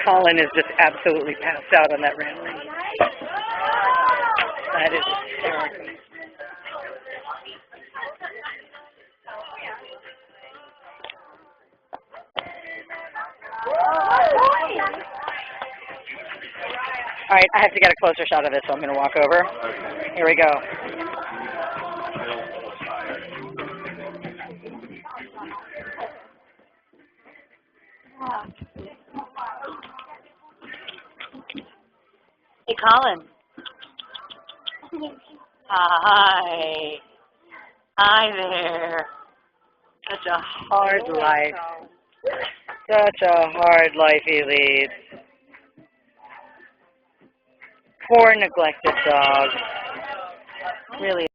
Colin is just absolutely passed out on that railing. That is hysterical. All right, I have to get a closer shot of this, so I'm going to walk over. Here we go. Hey, Colin. Hi. Hi there. Such a hard life. Such a hard life he leads. Poor neglected dog. Really